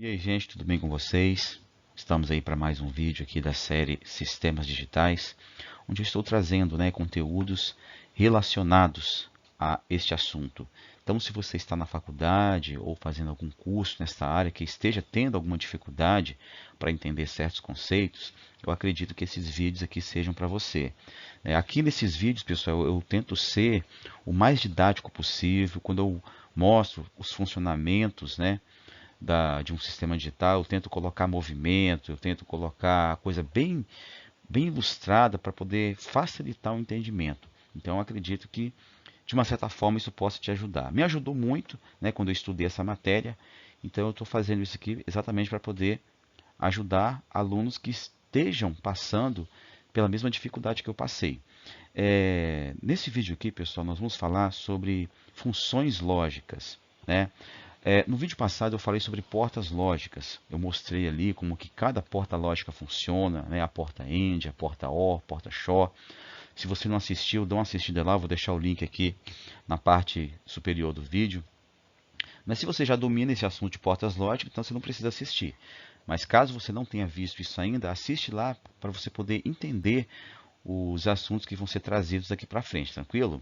E aí, gente, tudo bem com vocês? Estamos aí para mais um vídeo aqui da série Sistemas Digitais, onde eu estou trazendo, conteúdos relacionados a este assunto. Então, se você está na faculdade ou fazendo algum curso nesta área que esteja tendo alguma dificuldade para entender certos conceitos, eu acredito que esses vídeos aqui sejam para você. Aqui nesses vídeos, pessoal, eu tento ser o mais didático possível, quando eu mostro os funcionamentos, de um sistema digital, eu tento colocar movimento, eu tento colocar coisa bem ilustrada para poder facilitar o entendimento. Então, eu acredito que, de uma certa forma, isso possa te ajudar. Me ajudou muito, quando eu estudei essa matéria, então eu estou fazendo isso aqui exatamente para poder ajudar alunos que estejam passando pela mesma dificuldade que eu passei. Nesse vídeo aqui, pessoal, nós vamos falar sobre funções lógicas, né? No vídeo passado eu falei sobre portas lógicas. Eu mostrei ali como que cada porta lógica funciona, a porta AND, a porta OR, a porta SHOR. Se você não assistiu, dá uma assistida lá, vou deixar o link aqui na parte superior do vídeo. Mas se você já domina esse assunto de portas lógicas, então você não precisa assistir. Mas caso você não tenha visto isso ainda, assiste lá para você poder entender os assuntos que vão ser trazidos daqui para frente, tranquilo?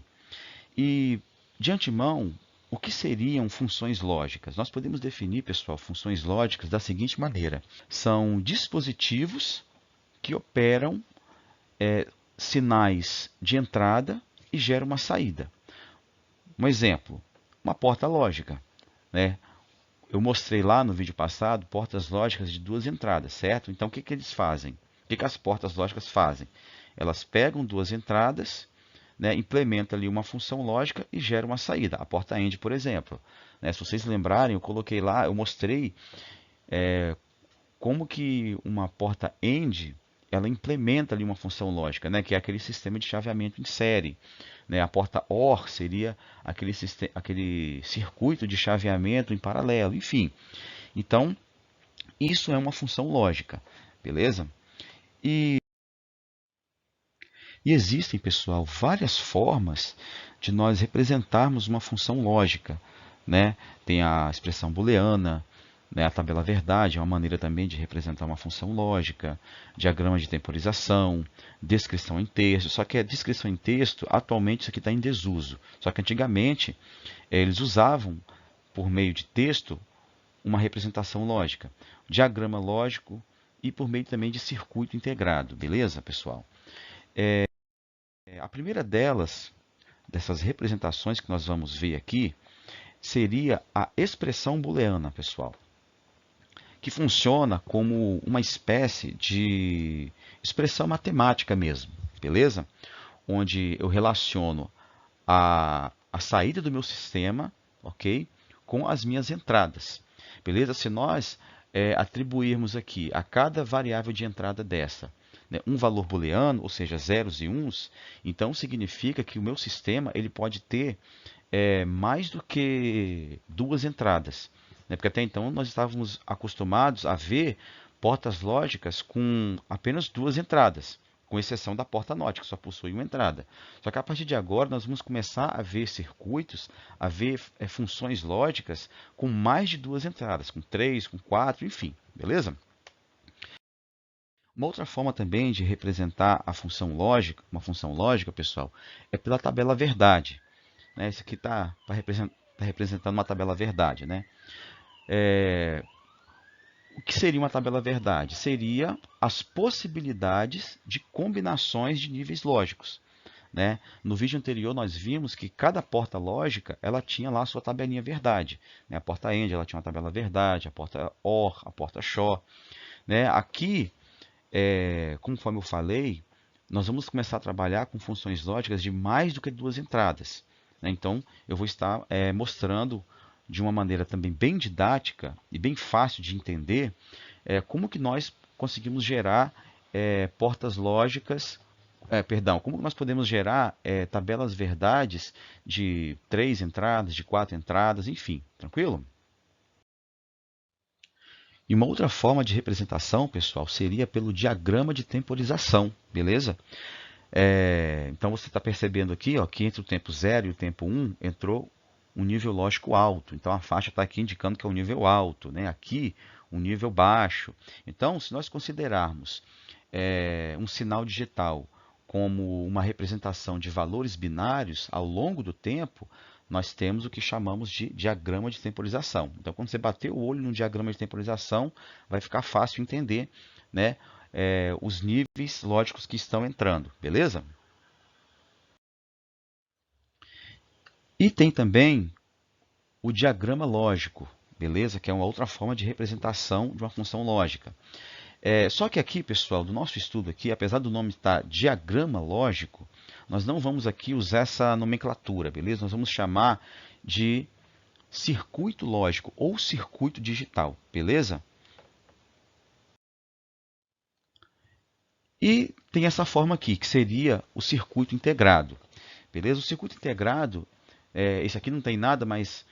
E, de antemão, o que seriam funções lógicas? Nós podemos definir, pessoal, funções lógicas da seguinte maneira. São dispositivos que operam sinais de entrada e geram uma saída. Um exemplo, uma porta lógica. Eu mostrei lá no vídeo passado portas lógicas de duas entradas, certo? Então, o que eles fazem? O que as portas lógicas fazem? Elas pegam duas entradas, implementa ali uma função lógica e gera uma saída. A porta AND, por exemplo. Se vocês lembrarem, eu coloquei lá, eu mostrei como que uma porta AND ela implementa ali uma função lógica, que é aquele sistema de chaveamento em série. A porta OR seria aquele circuito de chaveamento em paralelo, enfim. Então, isso é uma função lógica, beleza? E existem, pessoal, várias formas de nós representarmos uma função lógica. Tem a expressão booleana, a tabela verdade é uma maneira também de representar uma função lógica, diagrama de temporização, descrição em texto. Só que a descrição em texto, atualmente, isso aqui está em desuso. Só que antigamente, eles usavam, por meio de texto, uma representação lógica, diagrama lógico e por meio também de circuito integrado. Beleza, pessoal? A primeira dessas representações que nós vamos ver aqui, seria a expressão booleana, pessoal, que funciona como uma espécie de expressão matemática mesmo, beleza? Onde eu relaciono a saída do meu sistema, ok, com as minhas entradas, beleza? Se nós atribuirmos aqui a cada variável de entrada dessa um valor booleano, ou seja, zeros e uns, então significa que o meu sistema ele pode ter mais do que duas entradas. Porque até então nós estávamos acostumados a ver portas lógicas com apenas duas entradas, com exceção da porta NOT, que só possui uma entrada. Só que a partir de agora nós vamos começar a ver circuitos, a ver funções lógicas com mais de duas entradas, com três, com quatro, enfim, beleza? Uma outra forma também de representar a função lógica, uma função lógica, pessoal, é pela tabela verdade. Isso aqui está representando uma tabela verdade. O que seria uma tabela verdade? Seria as possibilidades de combinações de níveis lógicos. No vídeo anterior nós vimos que cada porta lógica ela tinha lá a sua tabelinha verdade. A porta AND ela tinha uma tabela verdade, a porta OR, a porta SHOR. Aqui, conforme eu falei, nós vamos começar a trabalhar com funções lógicas de mais do que duas entradas. Então, eu vou estar mostrando de uma maneira também bem didática e bem fácil de entender como que nós conseguimos gerar portas lógicas, como nós podemos gerar tabelas verdades de 3 entradas, de 4 entradas, enfim, tranquilo? E uma outra forma de representação, pessoal, seria pelo diagrama de temporização, beleza? Então você está percebendo aqui que entre o tempo 0 e o tempo 1 entrou um nível lógico alto. Então a faixa está aqui indicando que é um nível alto. Aqui um nível baixo. Então, se nós considerarmos um sinal digital como uma representação de valores binários ao longo do tempo, nós temos o que chamamos de diagrama de temporização. Então, quando você bater o olho no diagrama de temporização, vai ficar fácil entender, né, os níveis lógicos que estão entrando, beleza? E tem também o diagrama lógico, beleza? Que é uma outra forma de representação de uma função lógica. Só que aqui, pessoal, do nosso estudo aqui, apesar do nome estar diagrama lógico, nós não vamos aqui usar essa nomenclatura, beleza? Nós vamos chamar de circuito lógico ou circuito digital, beleza? E tem essa forma aqui, que seria o circuito integrado, beleza? O circuito integrado, esse aqui não tem nada, mas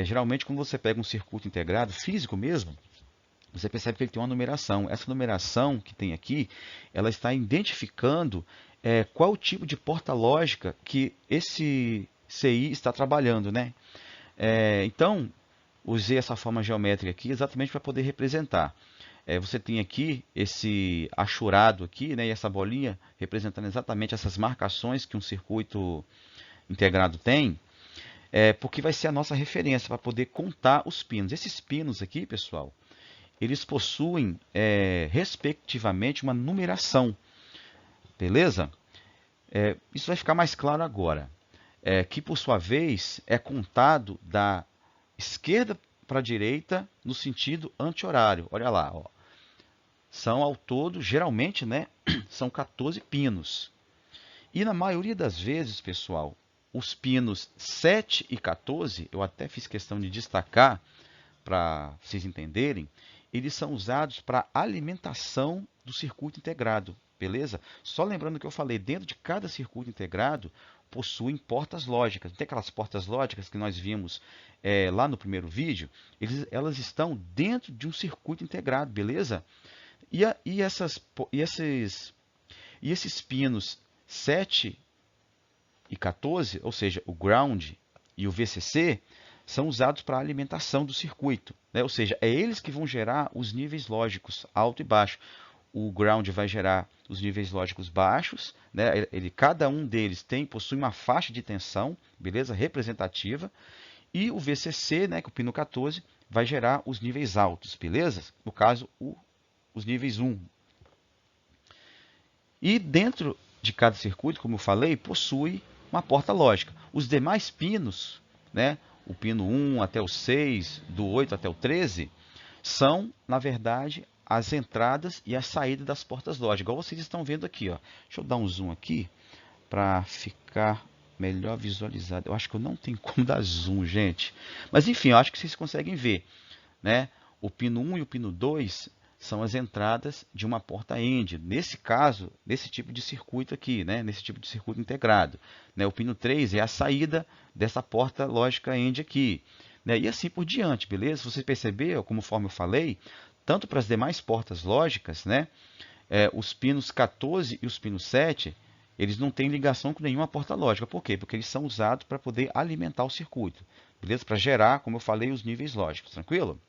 geralmente quando você pega um circuito integrado, físico mesmo, você percebe que ele tem uma numeração. Essa numeração que tem aqui, ela está identificando qual o tipo de porta lógica que esse CI está trabalhando, né? Então, usei essa forma geométrica aqui exatamente para poder representar. Você tem aqui esse achurado aqui, né, e essa bolinha representando exatamente essas marcações que um circuito integrado tem, porque vai ser a nossa referência para poder contar os pinos. Esses pinos aqui, pessoal, eles possuem, respectivamente, uma numeração, beleza? Isso vai ficar mais claro agora, que por sua vez é contado da esquerda para a direita no sentido anti-horário. Olha lá, ó. São ao todo, geralmente, né, são 14 pinos. E na maioria das vezes, pessoal, os pinos 7 e 14, eu até fiz questão de destacar para vocês entenderem, eles são usados para alimentação do circuito integrado, beleza? Só lembrando que eu falei, dentro de cada circuito integrado, possuem portas lógicas. Não tem aquelas portas lógicas que nós vimos lá no primeiro vídeo? Elas estão dentro de um circuito integrado, beleza? E esses pinos 7 e 14, ou seja, o ground e o VCC, são usados para a alimentação do circuito, né? Ou seja, é eles que vão gerar os níveis lógicos alto e baixo. O ground vai gerar os níveis lógicos baixos, né? Cada um deles possui uma faixa de tensão, beleza? Representativa. E o VCC, né, que é o pino 14, vai gerar os níveis altos, beleza? No caso, os níveis 1. E dentro de cada circuito, como eu falei, possui uma porta lógica. Os demais pinos, né, o pino 1 até o 6, do 8 até o 13, são, na verdade, as entradas e a saída das portas lógicas, igual vocês estão vendo aqui, ó. Deixa eu dar um zoom aqui para ficar melhor visualizado. Eu acho que eu não tenho como dar zoom, gente. Mas enfim, eu acho que vocês conseguem ver, né? O pino 1 e o pino 2 são as entradas de uma porta END. Nesse caso, nesse tipo de circuito aqui, né? Nesse tipo de circuito integrado, né? O pino 3 é a saída dessa porta lógica END aqui, né? E assim por diante, beleza? Você percebeu, conforme eu falei, tanto para as demais portas lógicas, né? Os pinos 14 e os pinos 7, eles não têm ligação com nenhuma porta lógica. Por quê? Porque eles são usados para poder alimentar o circuito, beleza? Para gerar, como eu falei, os níveis lógicos, tranquilo?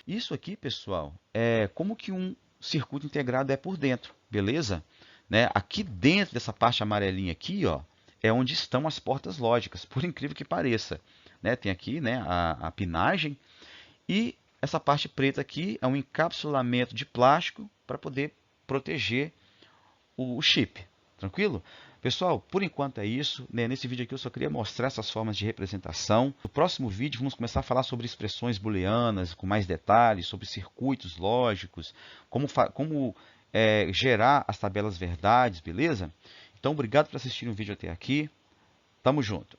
Isso aqui, pessoal, é como que um circuito integrado é por dentro, beleza? Né? Aqui dentro dessa parte amarelinha aqui, ó, é onde estão as portas lógicas, por incrível que pareça. Né? Tem aqui, né, a pinagem e essa parte preta aqui é um encapsulamento de plástico para poder proteger o chip. Tranquilo? Pessoal, por enquanto é isso, né? Nesse vídeo aqui eu só queria mostrar essas formas de representação. No próximo vídeo vamos começar a falar sobre expressões booleanas, com mais detalhes, sobre circuitos lógicos, como gerar as tabelas verdades, beleza? Então, obrigado por assistir o vídeo até aqui. Tamo junto!